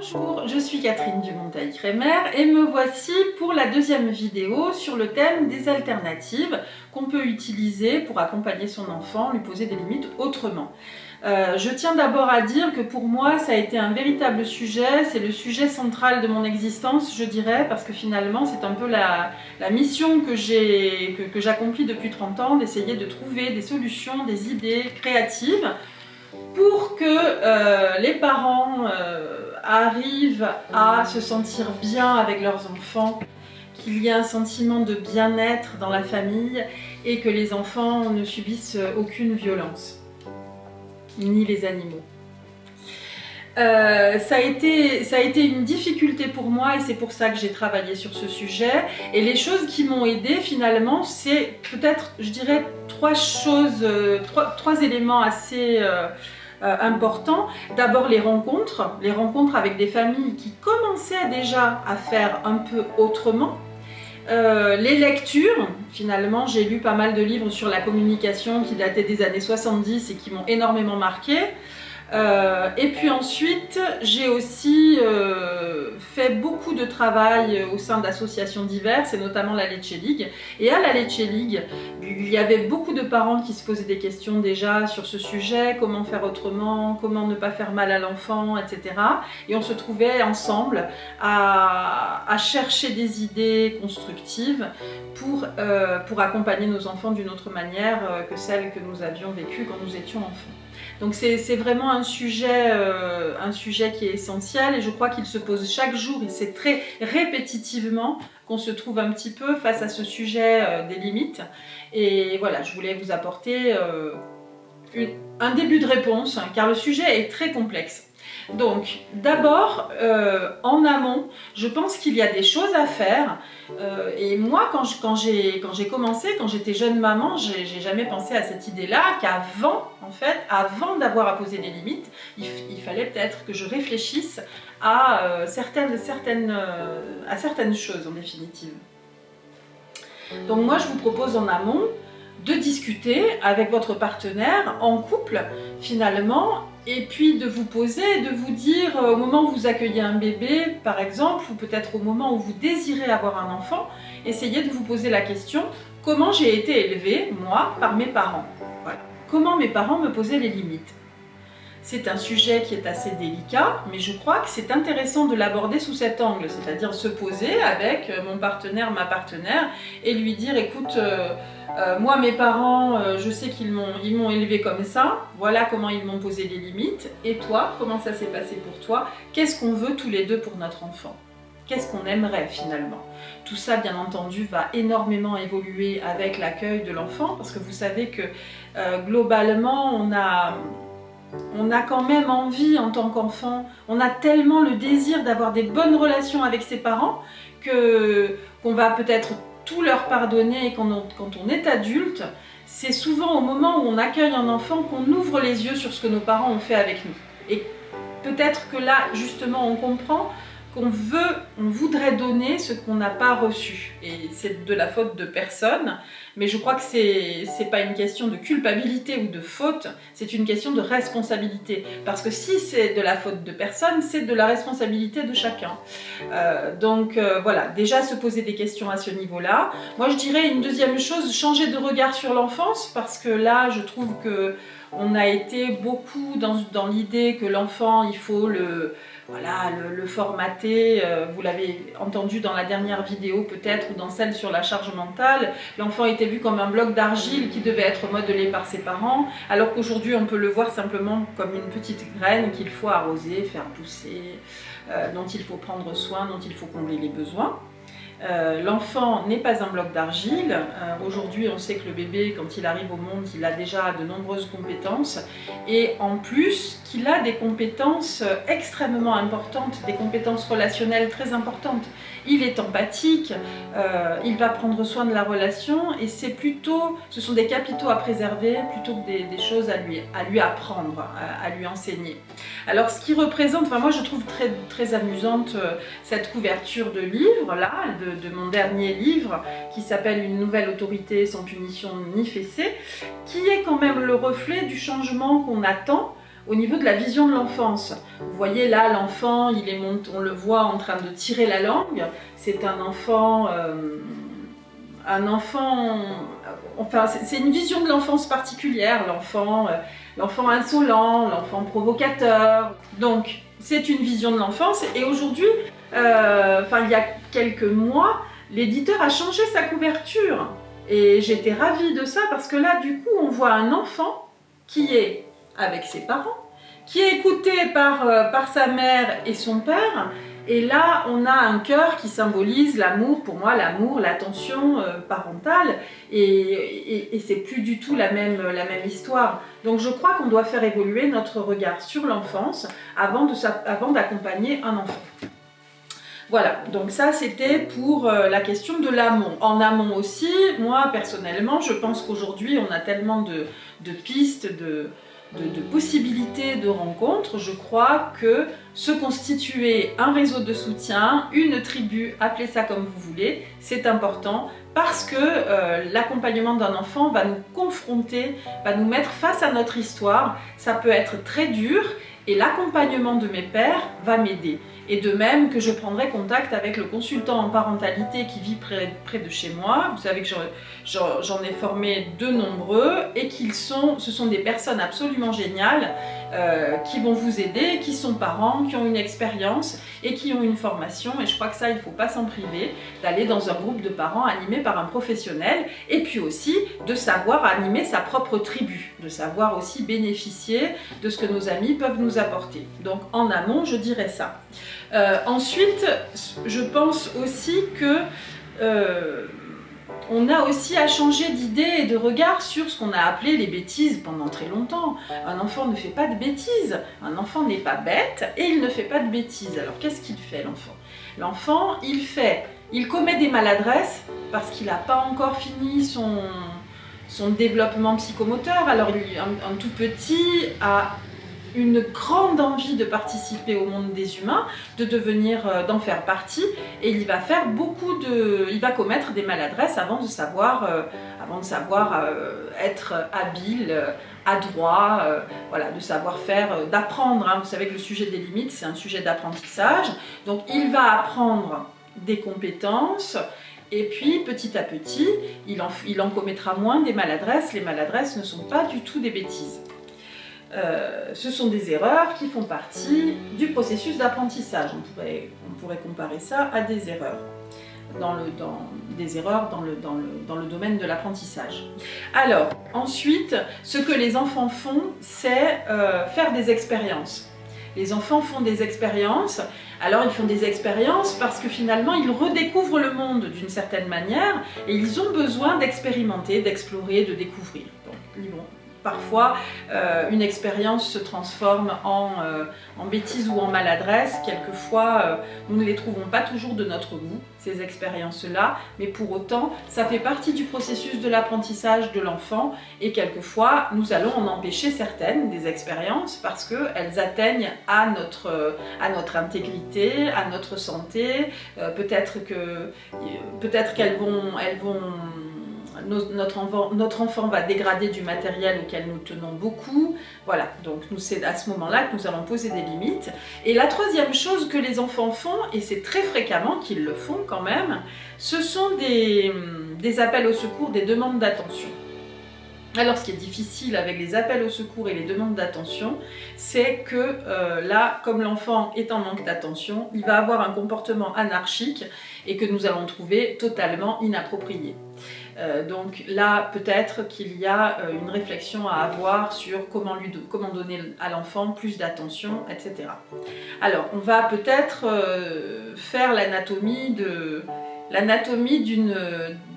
Bonjour, je suis Catherine Dumontail-Crémer et me voici pour la deuxième vidéo sur le thème des alternatives qu'on peut utiliser pour accompagner son enfant, lui poser des limites autrement. Je tiens d'abord à dire que pour moi ça a été un véritable sujet, c'est le sujet central de mon existence je dirais, parce que finalement c'est un peu la mission que j'accomplis depuis 30 ans, d'essayer de trouver des solutions, des idées créatives pour que les parents arrivent à se sentir bien avec leurs enfants, qu'il y ait un sentiment de bien-être dans la famille et que les enfants ne subissent aucune violence, ni les animaux. Ça a été une difficulté pour moi et c'est pour ça que j'ai travaillé sur ce sujet. Et les choses qui m'ont aidée finalement, c'est peut-être, je dirais, trois éléments assez importants. D'abord les rencontres avec des familles qui commençaient déjà à faire un peu autrement. Les lectures, finalement j'ai lu pas mal de livres sur la communication qui dataient des années 70 et qui m'ont énormément marqué. Et puis ensuite, j'ai aussi fait beaucoup de travail au sein d'associations diverses, et notamment la Lecce League. Et à la Lecce League, il y avait beaucoup de parents qui se posaient des questions déjà sur ce sujet, comment faire autrement, comment ne pas faire mal à l'enfant, etc. Et on se trouvait ensemble à chercher des idées constructives pour accompagner nos enfants d'une autre manière que celle que nous avions vécue quand nous étions enfants. Donc c'est vraiment un sujet qui est essentiel et je crois qu'il se pose chaque jour et c'est très répétitivement qu'on se trouve un petit peu face à ce sujet des limites. Et voilà, je voulais vous apporter un début de réponse car le sujet est très complexe. Donc d'abord, en amont, je pense qu'il y a des choses à faire et moi quand j'ai commencé, quand j'étais jeune maman, j'ai jamais pensé à cette idée-là qu'avant, en fait, avant d'avoir à poser des limites, il fallait peut-être que je réfléchisse à certaines choses en définitive. Donc moi je vous propose en amont de discuter avec votre partenaire en couple finalement et puis de vous poser, de vous dire au moment où vous accueillez un bébé par exemple ou peut-être au moment où vous désirez avoir un enfant, essayez de vous poser la question comment j'ai été élevée moi par mes parents, voilà. Comment mes parents me posaient les limites. C'est un sujet qui est assez délicat, mais je crois que c'est intéressant de l'aborder sous cet angle, c'est-à-dire se poser avec mon partenaire, ma partenaire, et lui dire écoute, moi mes parents, je sais qu'ils m'ont élevé comme ça, voilà comment ils m'ont posé les limites, et toi, comment ça s'est passé pour toi? Qu'est-ce qu'on veut tous les deux pour notre enfant? Qu'est-ce qu'on aimerait finalement? Tout ça, bien entendu, va énormément évoluer avec l'accueil de l'enfant, parce que vous savez que globalement, on a quand même envie en tant qu'enfant, on a tellement le désir d'avoir des bonnes relations avec ses parents qu'on va peut-être tout leur pardonner et quand on est adulte, c'est souvent au moment où on accueille un enfant qu'on ouvre les yeux sur ce que nos parents ont fait avec nous. Et peut-être que là, justement, on comprend qu'on voudrait donner ce qu'on n'a pas reçu. Et c'est de la faute de personne, mais je crois que c'est pas une question de culpabilité ou de faute, c'est une question de responsabilité. Parce que si c'est de la faute de personne, c'est de la responsabilité de chacun. Donc voilà, déjà se poser des questions à ce niveau-là. Moi je dirais une deuxième chose, changer de regard sur l'enfance, parce que là je trouve que on a été beaucoup dans l'idée que l'enfant, il faut le formater, vous l'avez entendu dans la dernière vidéo peut-être ou dans celle sur la charge mentale, l'enfant était vu comme un bloc d'argile qui devait être modelé par ses parents, alors qu'aujourd'hui on peut le voir simplement comme une petite graine qu'il faut arroser, faire pousser, dont il faut prendre soin, dont il faut combler les besoins. L'enfant n'est pas un bloc d'argile. Aujourd'hui, on sait que le bébé, quand il arrive au monde, il a déjà de nombreuses compétences et en plus qu'il a des compétences extrêmement importantes, des compétences relationnelles très importantes. Il est empathique, il va prendre soin de la relation et ce sont des capitaux à préserver plutôt que des choses à lui apprendre, à lui enseigner. Alors ce qui représente, enfin moi je trouve très, très amusante cette couverture de livre là, de mon dernier livre qui s'appelle Une nouvelle autorité sans punition ni fessée, qui est quand même le reflet du changement qu'on attend au niveau de la vision de l'enfance. Vous voyez là, l'enfant, on le voit en train de tirer la langue. C'est un enfant, enfin c'est une vision de l'enfance particulière, l'enfant insolent, l'enfant provocateur. Donc c'est une vision de l'enfance et aujourd'hui, il y a quelques mois, l'éditeur a changé sa couverture et j'étais ravie de ça parce que là du coup on voit un enfant qui est avec ses parents, qui est écouté par sa mère et son père. Et là, on a un cœur qui symbolise l'amour, pour moi, l'amour, l'attention parentale. Et c'est plus du tout la même histoire. Donc je crois qu'on doit faire évoluer notre regard sur l'enfance avant d'accompagner un enfant. Voilà, donc ça c'était pour la question de l'amont. En amont aussi, moi personnellement, je pense qu'aujourd'hui on a tellement de pistes, de possibilités de rencontres. Je crois que se constituer un réseau de soutien, une tribu, appelez ça comme vous voulez, c'est important parce que l'accompagnement d'un enfant va nous confronter, va nous mettre face à notre histoire. Ça peut être très dur et l'accompagnement de mes pairs va m'aider. Et de même que je prendrai contact avec le consultant en parentalité qui vit près de chez moi. Vous savez que j'en ai formé de nombreux et ce sont des personnes absolument géniales qui vont vous aider, qui sont parents, qui ont une expérience et qui ont une formation. Et je crois que ça, il ne faut pas s'en priver, d'aller dans un groupe de parents animé par un professionnel et puis aussi de savoir animer sa propre tribu, de savoir aussi bénéficier de ce que nos amis peuvent nous apporter. Donc en amont, je dirais ça. Ensuite, je pense aussi que on a aussi à changer d'idée et de regard sur ce qu'on a appelé les bêtises pendant très longtemps. Un enfant ne fait pas de bêtises, un enfant n'est pas bête et il ne fait pas de bêtises. Alors qu'est-ce qu'il fait l'enfant ? L'enfant, il commet des maladresses parce qu'il n'a pas encore fini son développement psychomoteur. Alors un tout petit a une grande envie de participer au monde des humains, d'en faire partie, et il va commettre des maladresses avant de savoir être habile, adroit, de savoir faire, d'apprendre. Vous savez que le sujet des limites, c'est un sujet d'apprentissage, donc il va apprendre des compétences. Et puis, petit à petit, il en commettra moins des maladresses. Les maladresses ne sont pas du tout des bêtises. Ce sont des erreurs qui font partie du processus d'apprentissage. On pourrait comparer ça à des erreurs dans le domaine de l'apprentissage. Alors, ensuite, ce que les enfants font, c'est faire des expériences. Les enfants font des expériences. Alors, ils font des expériences parce que finalement, ils redécouvrent le monde d'une certaine manière et ils ont besoin d'expérimenter, d'explorer, de découvrir. Donc, ils vont parfois, une expérience se transforme en bêtise ou en maladresse. Quelquefois, nous ne les trouvons pas toujours de notre goût, ces expériences-là, mais pour autant, ça fait partie du processus de l'apprentissage de l'enfant et quelquefois, nous allons en empêcher certaines des expériences parce qu'elles atteignent à notre intégrité, à notre santé. Peut-être qu'elles vont notre enfant va dégrader du matériel auquel nous tenons beaucoup. Voilà, donc c'est à ce moment-là que nous allons poser des limites. Et la troisième chose que les enfants font, et c'est très fréquemment qu'ils le font quand même, ce sont des appels au secours, des demandes d'attention. Alors ce qui est difficile avec les appels au secours et les demandes d'attention, c'est que là, comme l'enfant est en manque d'attention, il va avoir un comportement anarchique et que nous allons trouver totalement inapproprié. Donc là, peut-être qu'il y a une réflexion à avoir sur comment donner à l'enfant plus d'attention, etc. Alors, on va peut-être faire l'anatomie de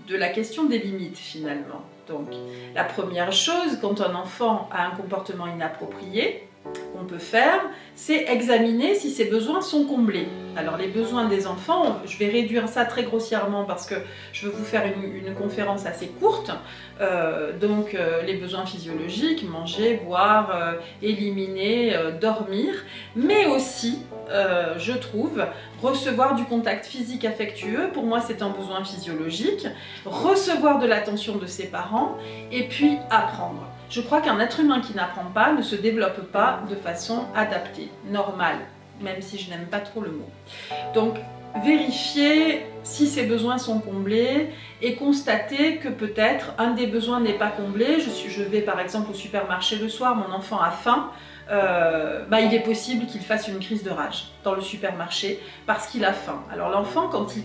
la question des limites, finalement. Donc, la première chose, quand un enfant a un comportement inapproprié, qu'on peut faire, c'est examiner si ses besoins sont comblés. Alors les besoins des enfants, je vais réduire ça très grossièrement parce que je veux vous faire une conférence assez courte. Donc les besoins physiologiques, manger, boire, éliminer, dormir, mais aussi, je trouve, recevoir du contact physique affectueux, pour moi c'est un besoin physiologique, recevoir de l'attention de ses parents et puis apprendre. Je crois qu'un être humain qui n'apprend pas ne se développe pas de façon adaptée, normale, même si je n'aime pas trop le mot. Donc, vérifier si ses besoins sont comblés et constater que peut-être un des besoins n'est pas comblé. Je vais par exemple au supermarché le soir, mon enfant a faim, il est possible qu'il fasse une crise de rage dans le supermarché parce qu'il a faim. Alors l'enfant, quand il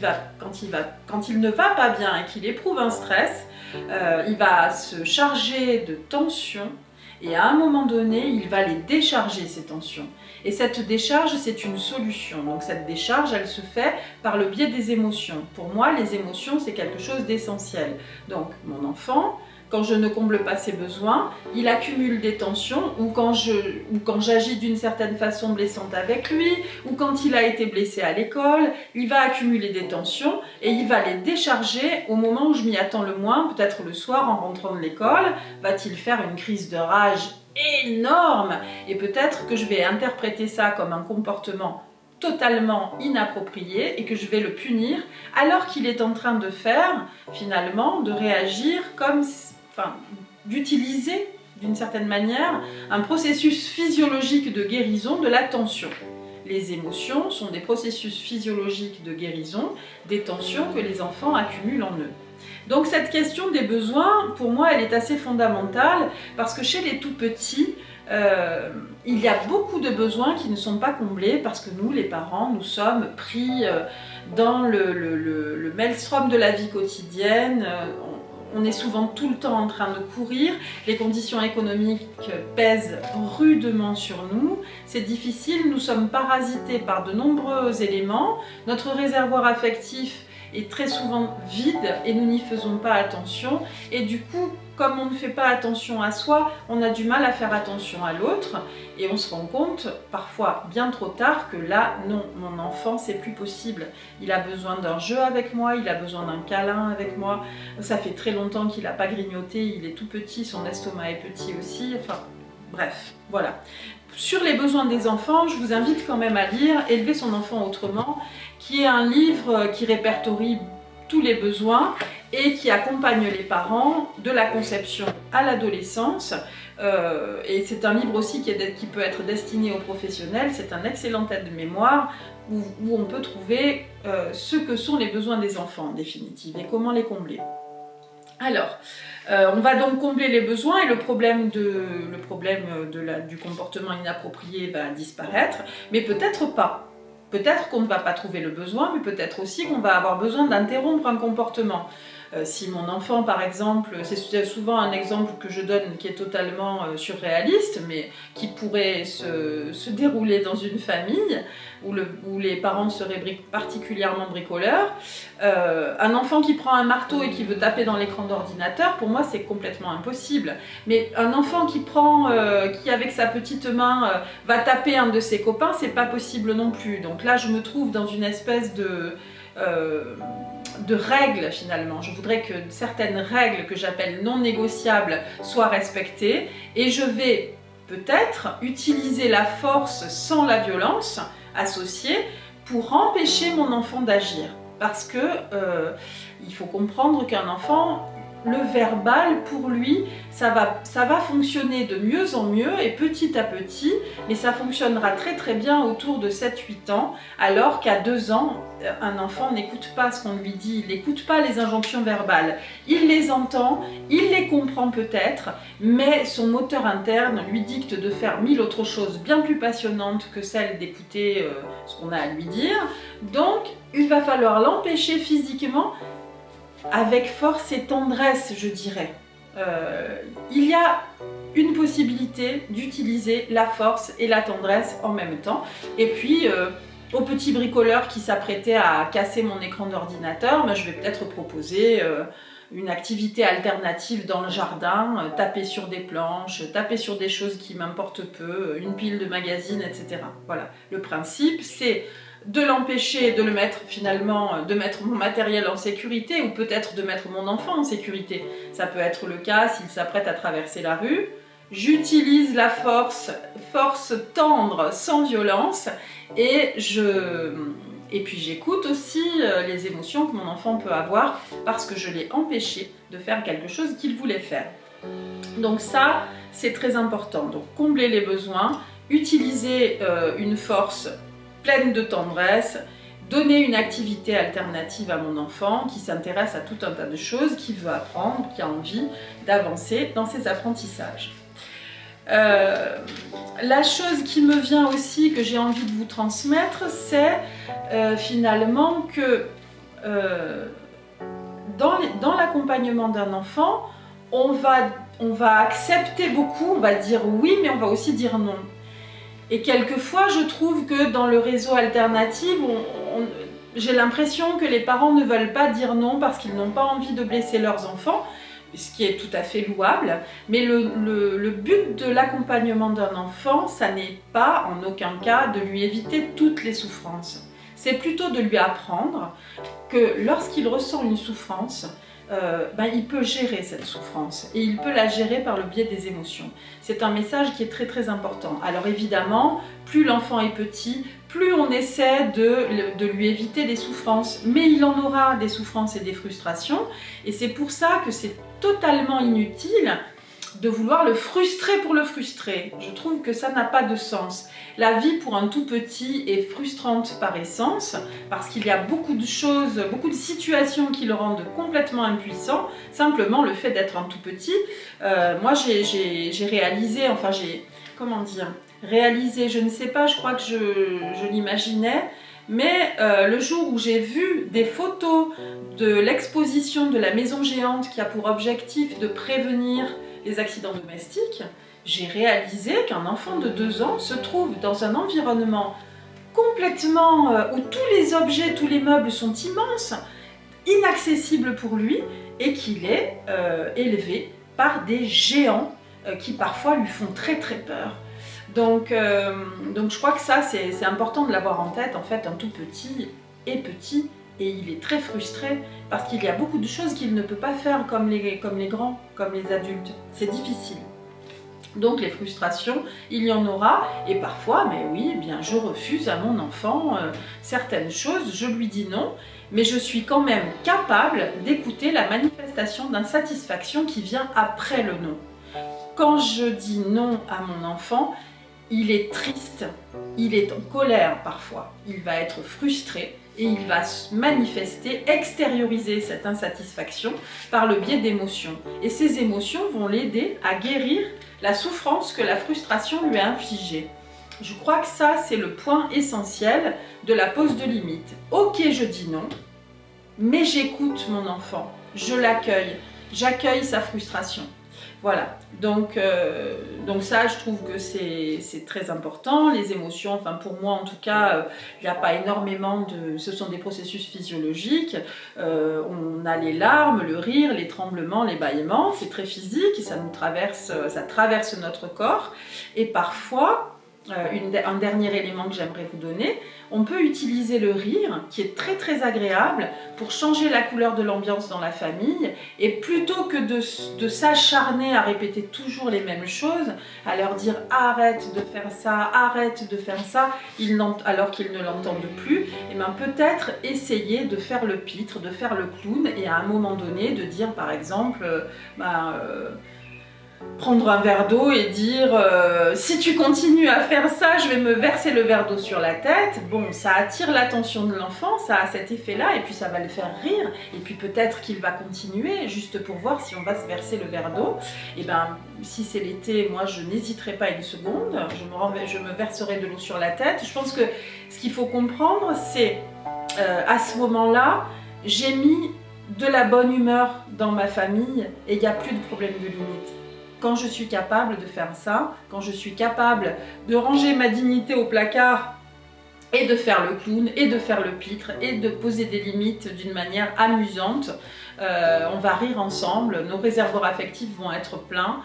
ne va pas bien et qu'il éprouve un stress, il va se charger de tensions et à un moment donné, il va les décharger, ces tensions. Et cette décharge, c'est une solution. Donc cette décharge, elle se fait par le biais des émotions. Pour moi, les émotions, c'est quelque chose d'essentiel. Donc mon enfant, quand je ne comble pas ses besoins, il accumule des tensions, ou quand j'agis d'une certaine façon blessante avec lui, ou quand il a été blessé à l'école, il va accumuler des tensions et il va les décharger au moment où je m'y attends le moins, peut-être le soir en rentrant de l'école, va-t-il faire une crise de rage énorme, et peut-être que je vais interpréter ça comme un comportement totalement inapproprié et que je vais le punir alors qu'il est en train de faire, finalement, de réagir comme, d'utiliser d'une certaine manière un processus physiologique de guérison de la tension. Les émotions sont des processus physiologiques de guérison des tensions que les enfants accumulent en eux. Donc cette question des besoins, pour moi, elle est assez fondamentale parce que chez les tout-petits, il y a beaucoup de besoins qui ne sont pas comblés parce que nous, les parents, nous sommes pris dans le maelstrom de la vie quotidienne. On est souvent tout le temps en train de courir, les conditions économiques pèsent rudement sur nous, c'est difficile, nous sommes parasités par de nombreux éléments, notre réservoir affectif est très souvent vide et nous n'y faisons pas attention, et du coup, comme on ne fait pas attention à soi, on a du mal à faire attention à l'autre et on se rend compte parfois bien trop tard que là, non, mon enfant, c'est plus possible. Il a besoin d'un jeu avec moi, il a besoin d'un câlin avec moi, ça fait très longtemps qu'il n'a pas grignoté, il est tout petit, son estomac est petit aussi, enfin bref, voilà. Sur les besoins des enfants, je vous invite quand même à lire « Élever son enfant autrement », qui est un livre qui répertorie tous les besoins et qui accompagne les parents de la conception à l'adolescence. Et c'est un livre aussi qui peut être destiné aux professionnels. C'est un excellent aide-mémoire où on peut trouver ce que sont les besoins des enfants en définitive et comment les combler. Alors, on va donc combler les besoins et le problème du comportement inapproprié va disparaître, mais peut-être pas. Peut-être qu'on ne va pas trouver le besoin, mais peut-être aussi qu'on va avoir besoin d'interrompre un comportement. Si mon enfant, par exemple, c'est souvent un exemple que je donne qui est totalement surréaliste, mais qui pourrait se dérouler dans une famille où les parents seraient particulièrement bricoleurs. Un enfant qui prend un marteau et qui veut taper dans l'écran d'ordinateur, pour moi c'est complètement impossible. Mais un enfant qui avec sa petite main va taper un de ses copains, c'est pas possible non plus. Donc là je me trouve dans une espèce de règles finalement. Je voudrais que certaines règles que j'appelle non négociables soient respectées et je vais peut-être utiliser la force sans la violence associée pour empêcher mon enfant d'agir. Parce que il faut comprendre qu'un enfant, le verbal pour lui, ça va fonctionner de mieux en mieux et petit à petit, mais ça fonctionnera très très bien autour de 7-8 ans, alors qu'à 2 ans, un enfant n'écoute pas ce qu'on lui dit, il n'écoute pas les injonctions verbales. Il les entend, il les comprend peut-être, mais son moteur interne lui dicte de faire 1000 autres choses bien plus passionnantes que celle d'écouter ce qu'on a à lui dire. Donc, il va falloir l'empêcher physiquement avec force et tendresse, je dirais. Il y a une possibilité d'utiliser la force et la tendresse en même temps. Et puis, au petit bricoleur qui s'apprêtait à casser mon écran d'ordinateur, je vais peut-être proposer une activité alternative dans le jardin, taper sur des planches, taper sur des choses qui m'importent peu, une pile de magazines, etc. Voilà. Le principe, c'est de l'empêcher de le mettre finalement, de mettre mon matériel en sécurité ou peut-être de mettre mon enfant en sécurité. Ça peut être le cas s'il s'apprête à traverser la rue. J'utilise la force tendre sans violence et puis j'écoute aussi les émotions que mon enfant peut avoir parce que je l'ai empêché de faire quelque chose qu'il voulait faire. Donc ça, c'est très important. Donc combler les besoins, utiliser une force pleine de tendresse, donner une activité alternative à mon enfant qui s'intéresse à tout un tas de choses, qui veut apprendre, qui a envie d'avancer dans ses apprentissages. La chose qui me vient aussi, que j'ai envie de vous transmettre, c'est finalement que dans l'accompagnement d'un enfant, on va accepter beaucoup, on va dire oui, mais on va aussi dire non. Et quelquefois, je trouve que dans le réseau alternatif, j'ai l'impression que les parents ne veulent pas dire non parce qu'ils n'ont pas envie de blesser leurs enfants, ce qui est tout à fait louable. Mais le but de l'accompagnement d'un enfant, ça n'est pas en aucun cas de lui éviter toutes les souffrances. C'est plutôt de lui apprendre que lorsqu'il ressent une souffrance, il peut gérer cette souffrance et il peut la gérer par le biais des émotions. C'est un message qui est très très important. Alors évidemment, plus l'enfant est petit, plus on essaie de lui éviter des souffrances, mais il en aura des souffrances et des frustrations, et c'est pour ça que c'est totalement inutile de vouloir le frustrer pour le frustrer. Je trouve que ça n'a pas de sens. La vie pour un tout petit est frustrante par essence, parce qu'il y a beaucoup de choses, beaucoup de situations qui le rendent complètement impuissant. Simplement le fait d'être un tout petit, moi j'ai réalisé, réalisé, je ne sais pas, je crois que je l'imaginais, mais le jour où j'ai vu des photos de l'exposition de la maison géante qui a pour objectif de prévenir les accidents domestiques, j'ai réalisé qu'un enfant de 2 ans se trouve dans un environnement complètement où tous les objets, tous les meubles sont immenses, inaccessibles pour lui, et qu'il est élevé par des géants qui parfois lui font très très peur. Donc je crois que ça c'est important de l'avoir en tête. En fait, un tout petit est petit et il est très frustré parce qu'il y a beaucoup de choses qu'il ne peut pas faire comme les grands, comme les adultes. C'est difficile. Donc les frustrations, il y en aura, et parfois, mais oui, eh bien, je refuse à mon enfant certaines choses, je lui dis non, mais je suis quand même capable d'écouter la manifestation d'insatisfaction qui vient après le non. Quand je dis non à mon enfant, il est triste, il est en colère parfois, il va être frustré et il va se manifester, extérioriser cette insatisfaction par le biais d'émotions. Et ces émotions vont l'aider à guérir la souffrance que la frustration lui a infligée. Je crois que ça, c'est le point essentiel de la pose de limite. Ok, je dis non, mais j'écoute mon enfant, je l'accueille, j'accueille sa frustration. Voilà, donc ça, je trouve que c'est très important. Les émotions, enfin pour moi en tout cas, il n'y a pas énormément de... Ce sont des processus physiologiques. On a les larmes, le rire, les tremblements, les bâillements. C'est très physique et ça traverse notre corps. Et parfois, un dernier élément que j'aimerais vous donner, on peut utiliser le rire, qui est très très agréable, pour changer la couleur de l'ambiance dans la famille, et plutôt que de s'acharner à répéter toujours les mêmes choses, à leur dire arrête de faire ça, alors qu'ils ne l'entendent plus, et bien peut-être essayer de faire le pitre, de faire le clown, et à un moment donné de dire par exemple prendre un verre d'eau et dire si tu continues à faire ça, je vais me verser le verre d'eau sur la tête. Bon, ça attire l'attention de l'enfant, ça a cet effet-là, et puis ça va le faire rire, et puis peut-être qu'il va continuer, juste pour voir si on va se verser le verre d'eau. Et ben, si c'est l'été, moi je n'hésiterai pas une seconde, je me verserai de l'eau sur la tête. Je pense que ce qu'il faut comprendre, c'est à ce moment-là, j'ai mis de la bonne humeur dans ma famille, et il n'y a plus de problème de limite. Quand je suis capable de faire ça, quand je suis capable de ranger ma dignité au placard et de faire le clown, et de faire le pitre, et de poser des limites d'une manière amusante, on va rire ensemble, nos réservoirs affectifs vont être pleins,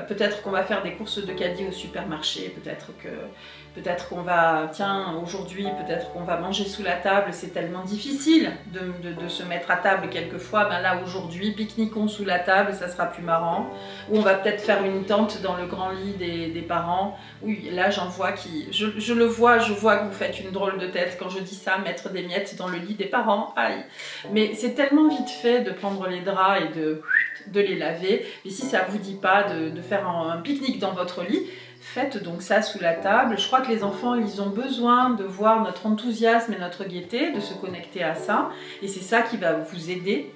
peut-être qu'on va faire des courses de caddie au supermarché, peut-être qu'on va, tiens, aujourd'hui, peut-être qu'on va manger sous la table, c'est tellement difficile de se mettre à table quelquefois, ben là aujourd'hui, pique-niquons sous la table, ça sera plus marrant, ou on va peut-être faire une tente dans le grand lit des parents. Oui, là j'en vois je le vois, je vois que vous faites une drôle de tête quand je dis ça, mettre des miettes dans le lit des parents, aïe. Mais c'est tellement vite fait de prendre les draps et de de les laver. Et si ça ne vous dit pas de faire un pique-nique dans votre lit, faites donc ça sous la table. Je crois que les enfants, ils ont besoin de voir notre enthousiasme et notre gaieté, de se connecter à ça. Et c'est ça qui va vous aider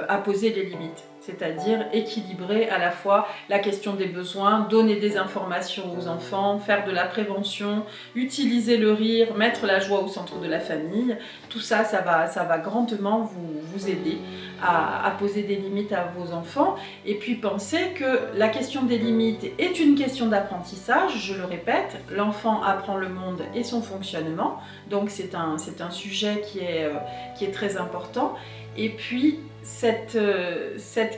à poser les limites. C'est-à-dire équilibrer à la fois la question des besoins, donner des informations aux enfants, faire de la prévention, utiliser le rire, mettre la joie au centre de la famille. Tout ça, ça va grandement vous aider à poser des limites à vos enfants. Et puis pensez que la question des limites est une question d'apprentissage, je le répète, l'enfant apprend le monde et son fonctionnement, donc c'est un sujet qui est très important. Et puis cette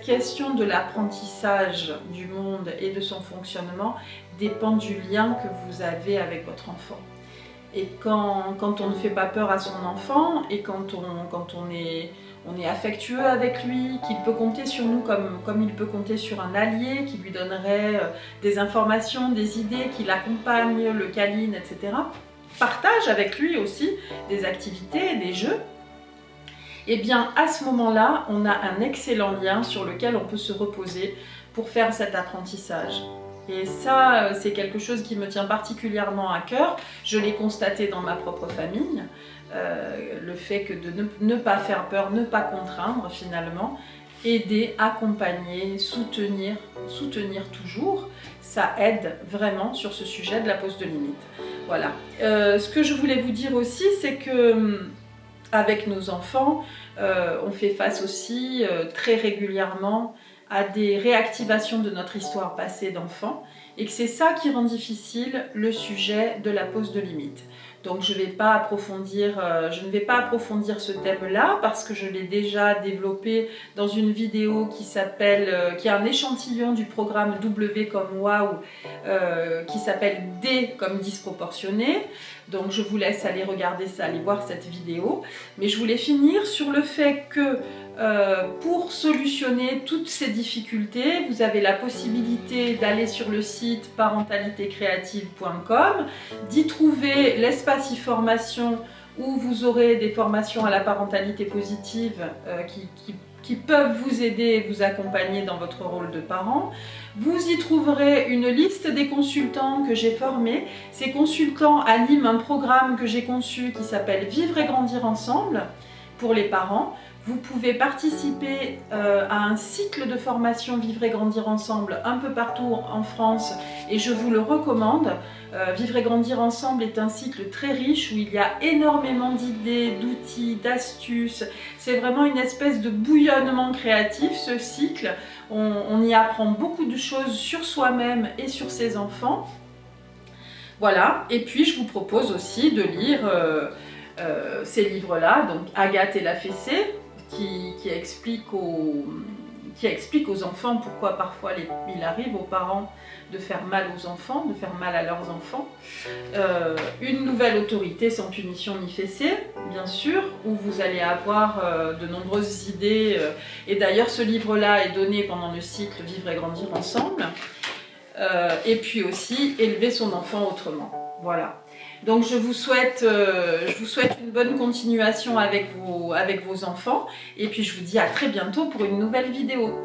question de l'apprentissage du monde et de son fonctionnement dépend du lien que vous avez avec votre enfant. Et quand on ne fait pas peur à son enfant et quand on est affectueux avec lui, qu'il peut compter sur nous comme il peut compter sur un allié qui lui donnerait des informations, des idées, qui l'accompagne, le câline, etc. Partage avec lui aussi des activités, des jeux. Et bien à ce moment-là, on a un excellent lien sur lequel on peut se reposer pour faire cet apprentissage. Et ça, c'est quelque chose qui me tient particulièrement à cœur. Je l'ai constaté dans ma propre famille. Le fait que de ne pas faire peur, ne pas contraindre finalement, aider, accompagner, soutenir toujours, ça aide vraiment sur ce sujet de la pose de limite. Voilà. Ce que je voulais vous dire aussi, c'est que avec nos enfants, on fait face aussi très régulièrement à des réactivations de notre histoire passée d'enfant et que c'est ça qui rend difficile le sujet de la pose de limite. Donc je ne vais pas approfondir ce thème-là parce que je l'ai déjà développé dans une vidéo qui est un échantillon du programme W comme Wow, qui s'appelle D comme disproportionné. Donc je vous laisse aller regarder ça, aller voir cette vidéo. Mais je voulais finir sur le fait que pour solutionner toutes ces difficultés, vous avez la possibilité d'aller sur le site parentalitécréative.com, d'y trouver l'espace e-formation où vous aurez des formations à la parentalité positive qui peuvent vous aider et vous accompagner dans votre rôle de parent. Vous y trouverez une liste des consultants que j'ai formés. Ces consultants animent un programme que j'ai conçu qui s'appelle Vivre et grandir ensemble pour les parents. Vous pouvez participer à un cycle de formation Vivre et grandir ensemble un peu partout en France et je vous le recommande. Vivre et grandir ensemble est un cycle très riche où il y a énormément d'idées, d'outils, d'astuces. C'est vraiment une espèce de bouillonnement créatif ce cycle. On y apprend beaucoup de choses sur soi-même et sur ses enfants. Voilà, et puis je vous propose aussi de lire ces livres-là, donc Agathe et la fessée, qui explique aux enfants pourquoi parfois il arrive aux parents de faire mal aux enfants, de faire mal à leurs enfants. Une nouvelle autorité sans punition ni fessée, bien sûr, où vous allez avoir de nombreuses idées. Et d'ailleurs, ce livre-là est donné pendant le cycle Vivre et grandir ensemble. Et puis aussi, élever son enfant autrement. Voilà. Donc je vous souhaite une bonne continuation avec vos enfants. Et puis je vous dis à très bientôt pour une nouvelle vidéo.